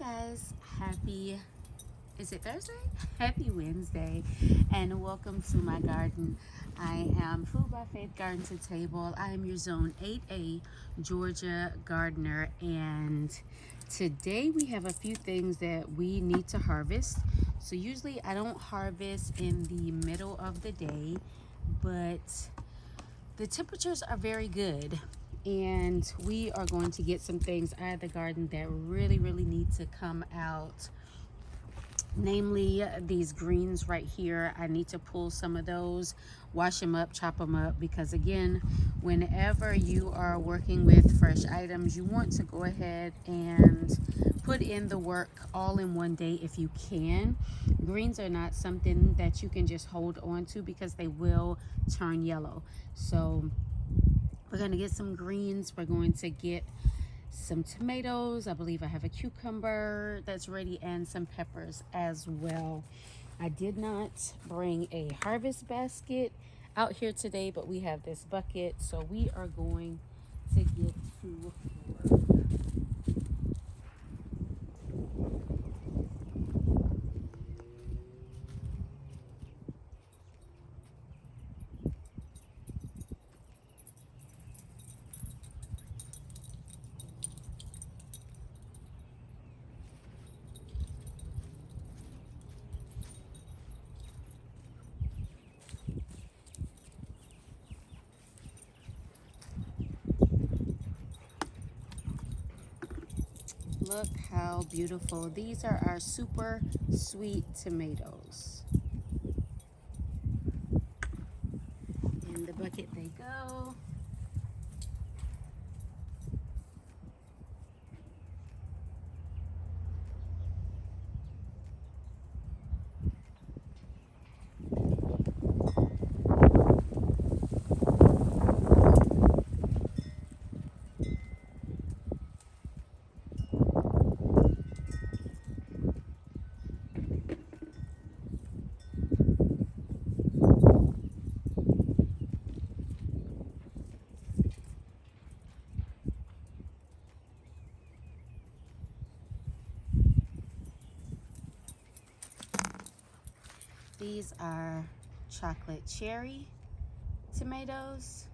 guys, is it Thursday? Happy Wednesday and welcome to my garden. I am Food by Faith Garden to Table. I am your Zone 8A Georgia gardener, and today we have a few things that we need to harvest. So usually I don't harvest in the middle of the day, but the temperatures are very good and we are going to get some things out of the garden that really need to come out, namely these greens right here. I need to pull some of those, wash them up, chop them up, because again, whenever you are working with fresh items, you want to go ahead and put in the work all in one day if you can. Greens are not something that you can just hold on to because they will turn yellow. So we're going to get some greens. We're going to get some tomatoes. I believe I have a cucumber that's ready and some peppers as well. I did not bring a harvest basket out here today, but we have this bucket, so we are going to get to work. Look how beautiful. These are our super sweet tomatoes. In the bucket they go. These are chocolate cherry tomatoes.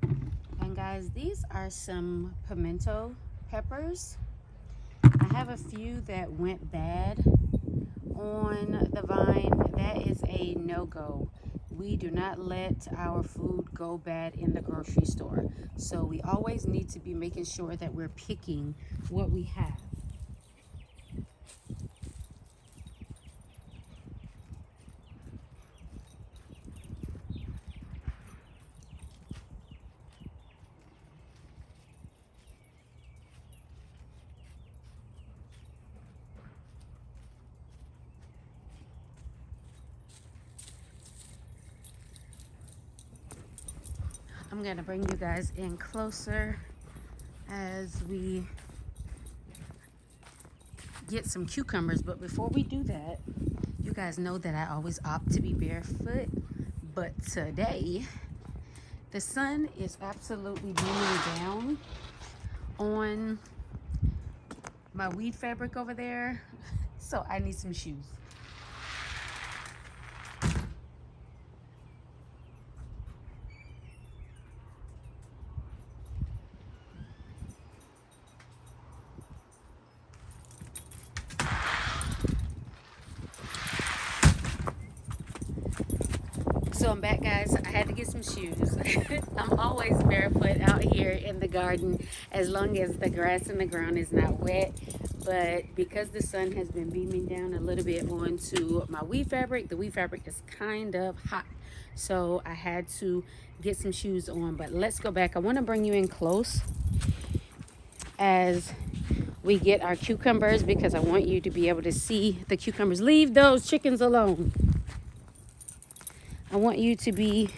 And guys, these are some pimento peppers. I have a few that went bad on the vine. That is a no-go. We do not let our food go bad in the grocery store. So we always need to be making sure that we're picking what we have. I'm gonna bring you guys in closer as we get some cucumbers, but before we do that, you guys know that I always opt to be barefoot, but today the sun is absolutely beaming down on my weed fabric over there, so I need some shoes. So I'm back, guys. I had to get some shoes. I'm always barefoot out here in the garden as long as the grass and the ground is not wet. But because the sun has been beaming down a little bit onto my weed fabric, the weed fabric is kind of hot. So I had to get some shoes on. But let's go back. I want to bring you in close as we get our cucumbers because I want you to be able to see the cucumbers. Leave those chickens alone. I want you to be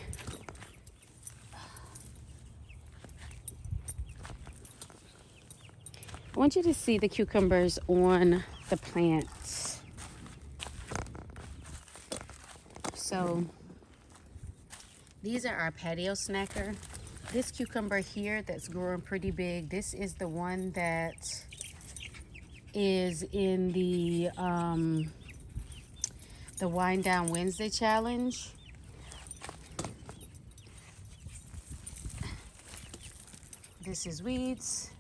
I want you to see the cucumbers on the plants. So these are our patio snacker. This cucumber here that's growing pretty big, this is the one that is in the Wind Down Wednesday challenge. This is weeds.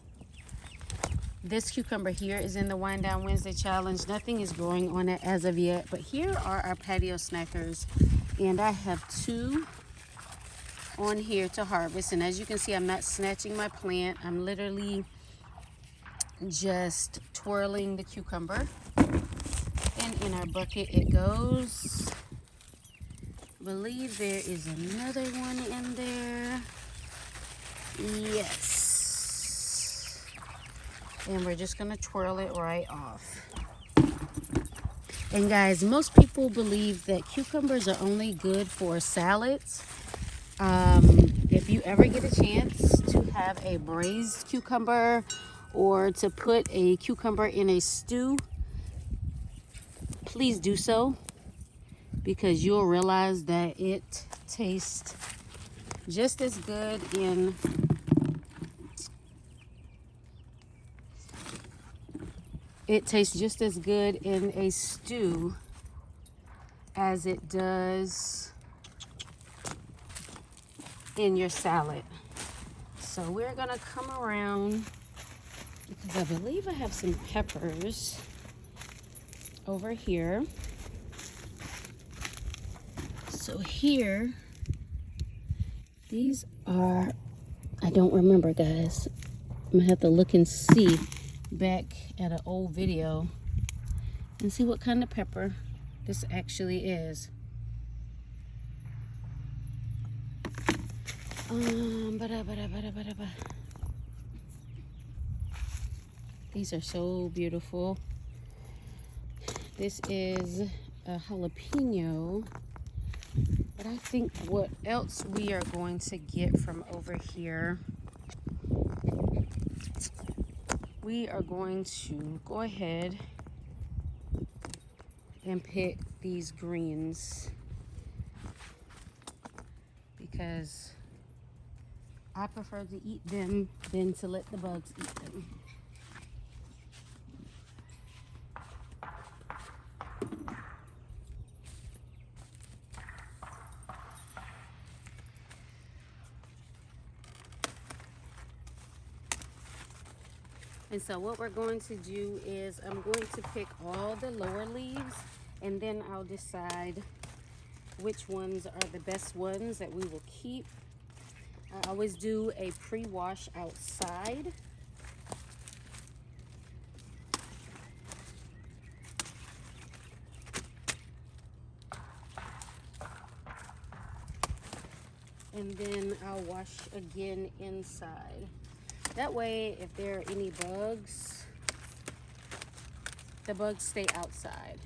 This cucumber here is in the Wind Down Wednesday challenge. Nothing is growing on it as of yet, but here are our patio snackers, and I have 2 on here to harvest. And as you can see, I'm not snatching my plant. I'm literally just twirling the cucumber, and in our bucket it goes. I believe there is another one in there. Yes. And we're just gonna twirl it right off. And guys, most people believe that cucumbers are only good for salads. If you ever get a chance to have a braised cucumber or to put a cucumber in a stew, please do so, because you'll realize that it tastes just as good in a stew as it does in your salad. So we're gonna come around, because I believe I have some peppers over here. So here, these are, I don't remember, guys. I'm gonna have to look and see back at an old video and see what kind of pepper this actually is. These are so beautiful. This is a jalapeno, but I think what else we are going to get from over here, we are going to go ahead and pick these greens, because I prefer to eat them than to let the bugs eat them. And so what we're going to do is I'm going to pick all the lower leaves, and then I'll decide which ones are the best ones that we will keep. I always do a pre-wash outside. And then I'll wash again inside. That way, if there are any bugs, the bugs stay outside.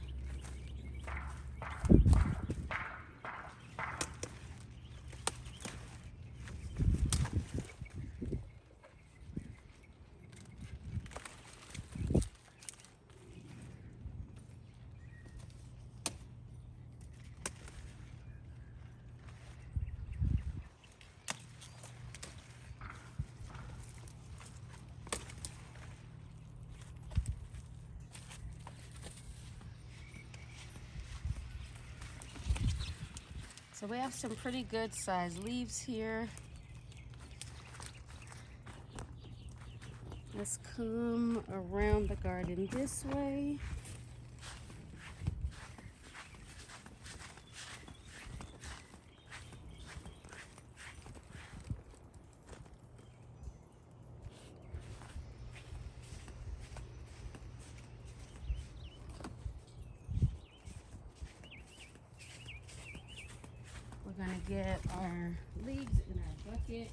So we have some pretty good sized leaves here. Let's come around the garden this way. We're gonna get our leaves in our bucket.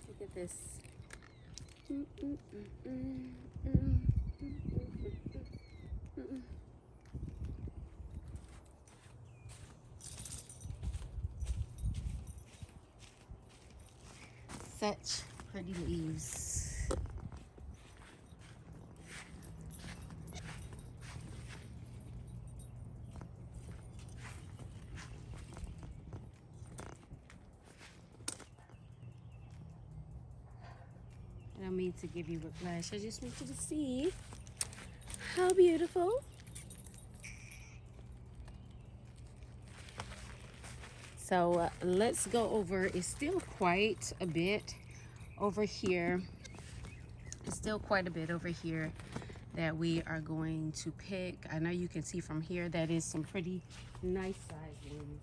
Look at this. such pretty leaves. I don't mean to give you whiplash. I just want you to see how beautiful. So let's go over. It's still quite a bit over here. It's still quite a bit over here that we are going to pick. I know you can see from here that is some pretty nice sized ones.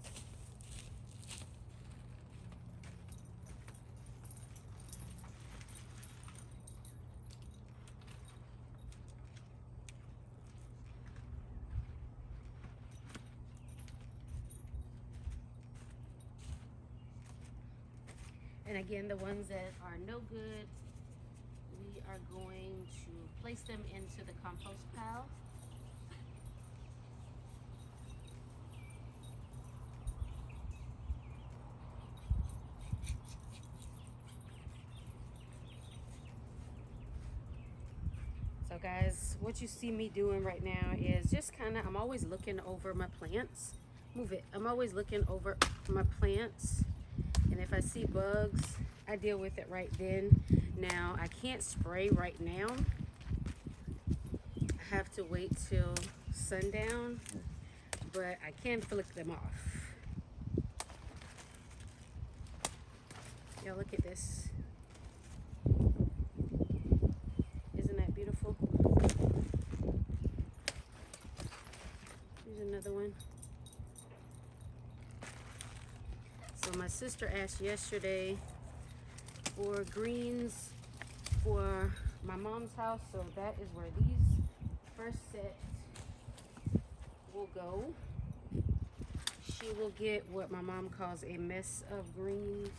And again, the ones that are no good, we are going to place them into the compost pile. So guys, what you see me doing right now is just kind of, I'm always looking over my plants. Move it. I'm always looking over my plants. And if I see bugs, I deal with it right then. Now, I can't spray right now. I have to wait till sundown, but I can flick them off. Y'all look at this. Isn't that beautiful? Here's another one. So my sister asked yesterday for greens for my mom's house, so that is where these first set will go. She will get what my mom calls a mess of greens.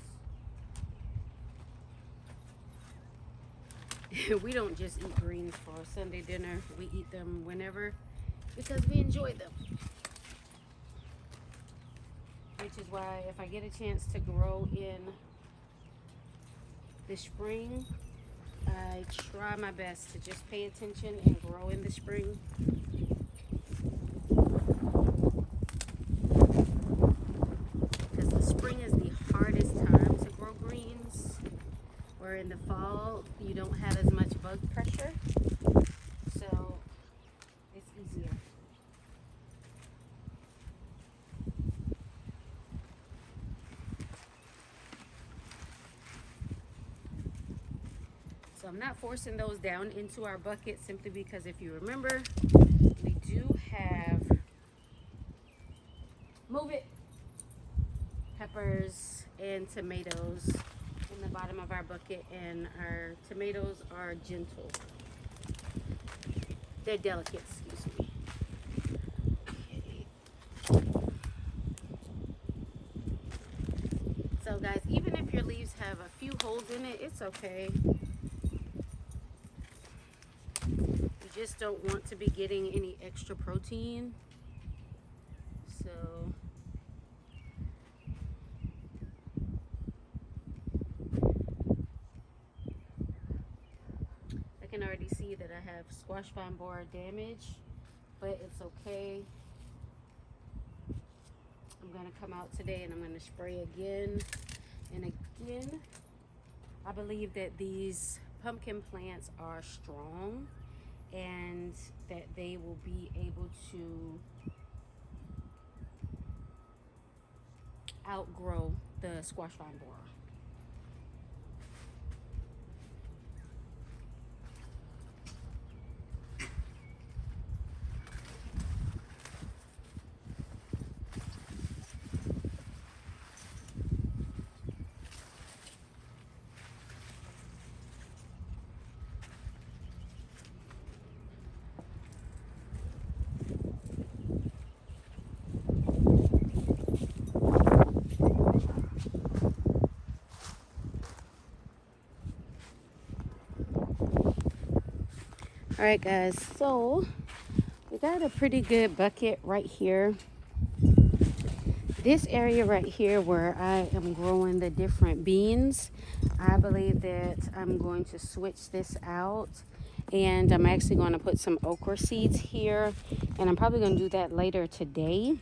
We don't just eat greens for Sunday dinner. We eat them whenever because we enjoy them. Which is why if I get a chance to grow in the spring, I try my best to just pay attention and grow in the spring. Because the spring is the hardest time to grow greens, where in the fall you don't have as much bug pressure, so it's easier. So I'm not forcing those down into our bucket simply because if you remember, we do have, move it, peppers and tomatoes in the bottom of our bucket, and our tomatoes are gentle. They're delicate, excuse me. Okay. So guys, even if your leaves have a few holes in it, it's okay. You just don't want to be getting any extra protein. So I can already see that I have squash vine borer damage, but it's okay. I'm going to come out today and I'm going to spray again and again. I believe that these pumpkin plants are strong and that they will be able to outgrow the squash vine borer. Alright guys, so we got a pretty good bucket right here. this area right here where I am growing the different beans, I believe that I'm going to switch this out, and I'm actually going to put some okra seeds here, and I'm probably going to do that later today.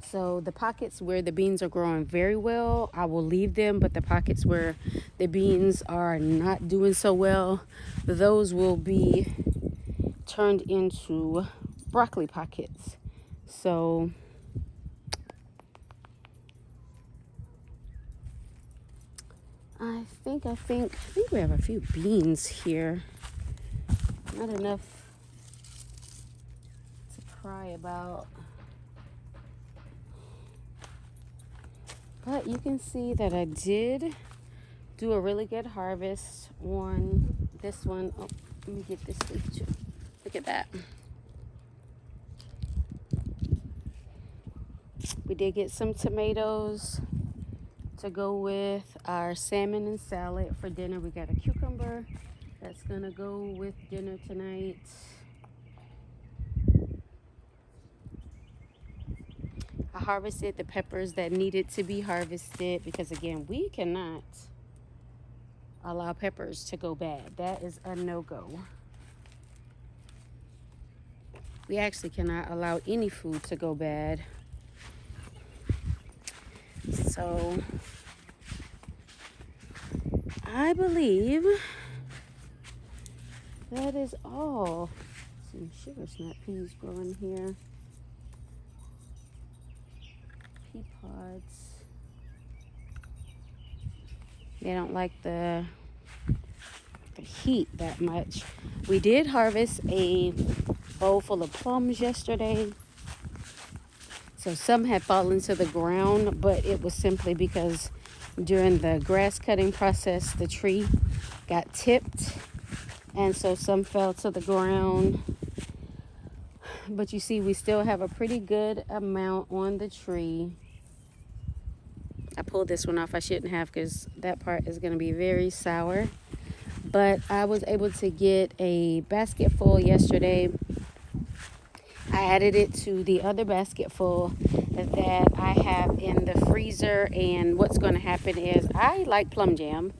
So the pockets where the beans are growing very well, I will leave them, but the pockets where the beans are not doing so well, those will be turned into broccoli pockets. So I think we have a few beans here. Not enough to cry about. But you can see that I did do a really good harvest on this one. Oh, let me get this leaf too. Look at that. We did get some tomatoes to go with our salmon and salad for dinner. We got a cucumber that's gonna go with dinner tonight. I harvested the peppers that needed to be harvested because, again, we cannot allow peppers to go bad. That is a no-go. We actually cannot allow any food to go bad. So I believe that is all. Some sugar snap peas growing here. Pea pods. They don't like the heat that much. We did harvest a bowl full of plums yesterday. So some had fallen to the ground, but it was simply because during the grass cutting process, the tree got tipped. And so some fell to the ground. But you see, we still have a pretty good amount on the tree. I pulled this one off. I shouldn't have, because that part is going to be very sour. But I was able to get a basket full yesterday. I added it to the other basket full that I have in the freezer. And what's going to happen is I like plum jam.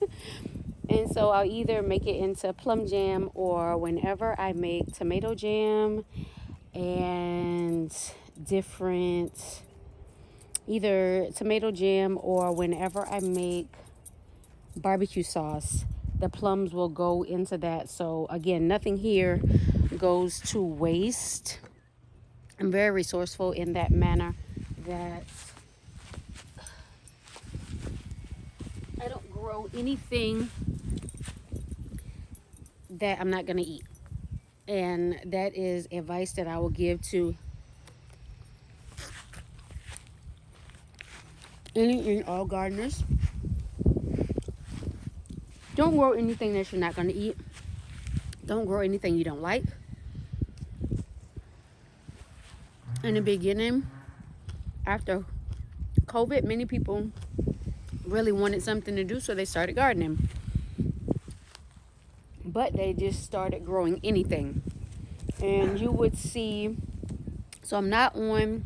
And so I'll either make it into plum jam, or whenever I make tomato jam and different, either tomato jam or whenever I make barbecue sauce, the plums will go into that. So again, nothing here goes to waste. I'm very resourceful in that manner, that I don't grow anything that I'm not going to eat. And that is advice that I will give to any and all gardeners. Don't grow anything that you're not going to eat. Don't grow anything you don't like. In the beginning, after COVID, many people really wanted something to do, so they started gardening. But they just started growing anything. And you would see, so I'm not on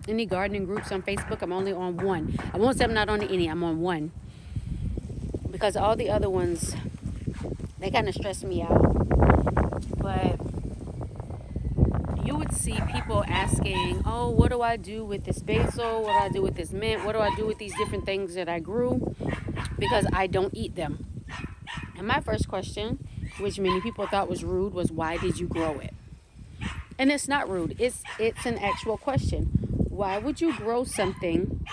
any gardening groups on Facebook. I'm only on one. I won't say I'm not on any, I'm on one. Because all the other ones, they kind of stress me out. But you would see people asking, oh, what do I do with this basil? What do I do with this mint? What do I do with these different things that I grew? Because I don't eat them. And my first question, which many people thought was rude, was, why did you grow it? And it's not rude. It's an actual question. Why would you grow something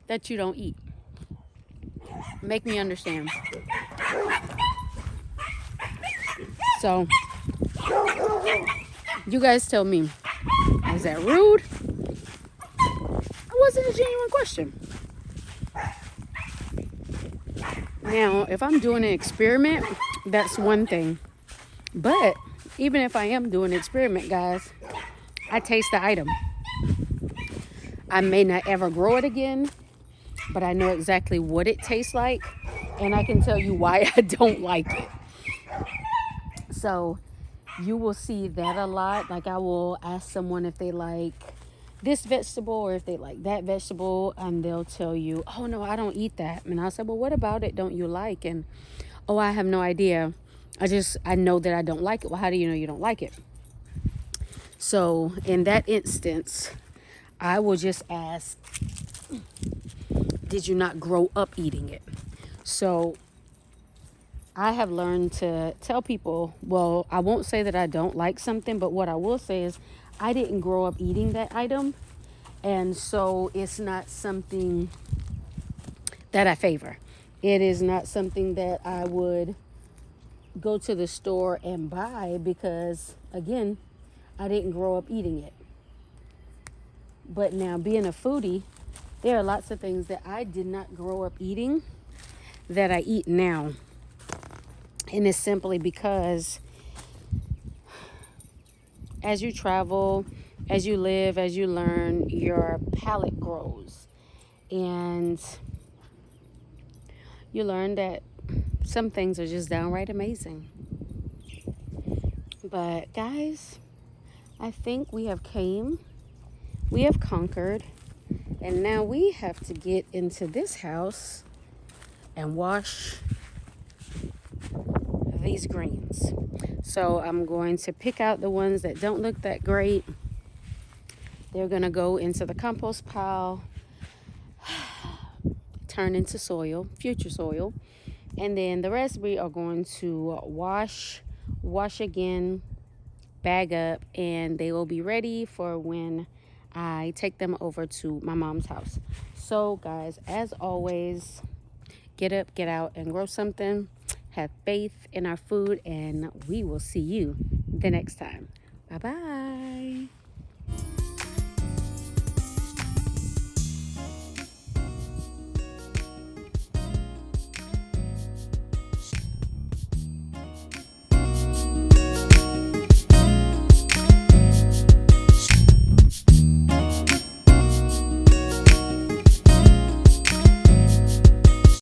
that you don't eat? Make me understand. So, you guys tell me, is that rude? Or was it a genuine question? Now, if I'm doing an experiment, that's one thing. But even if I am doing an experiment, guys, I taste the item. I may not ever grow it again, but I know exactly what it tastes like, and I can tell you why I don't like it. So You will see that a lot. Like, I will ask someone if they like this vegetable or if they like that vegetable, and they'll tell you, oh no, I don't eat that. And I'll say, well, what about it don't you like? And, oh, I have no idea. I know that I don't like it. Well, how do you know you don't like it? So in that instance, I will just ask, did you not grow up eating it? So I have learned to tell people, well, I won't say that I don't like something, but what I will say is I didn't grow up eating that item. And so it's not something that I favor. It is not something that I would go to the store and buy because, again, I didn't grow up eating it. But now, being a foodie, there are lots of things that I did not grow up eating that I eat now. And it's simply because as you travel, as you live, as you learn, your palate grows. And you learn that some things are just downright amazing. But guys, I think we have conquered, and now we have to get into this house and wash these greens. So I'm going to pick out the ones that don't look that great. They're going to go into the compost pile, turn into soil, future soil. And then the rest we are going to wash again, bag up, and they will be ready for when I take them over to my mom's house. So guys, as always, get up, get out, and grow something. Have faith in our food, and we will see you the next time. Bye-bye.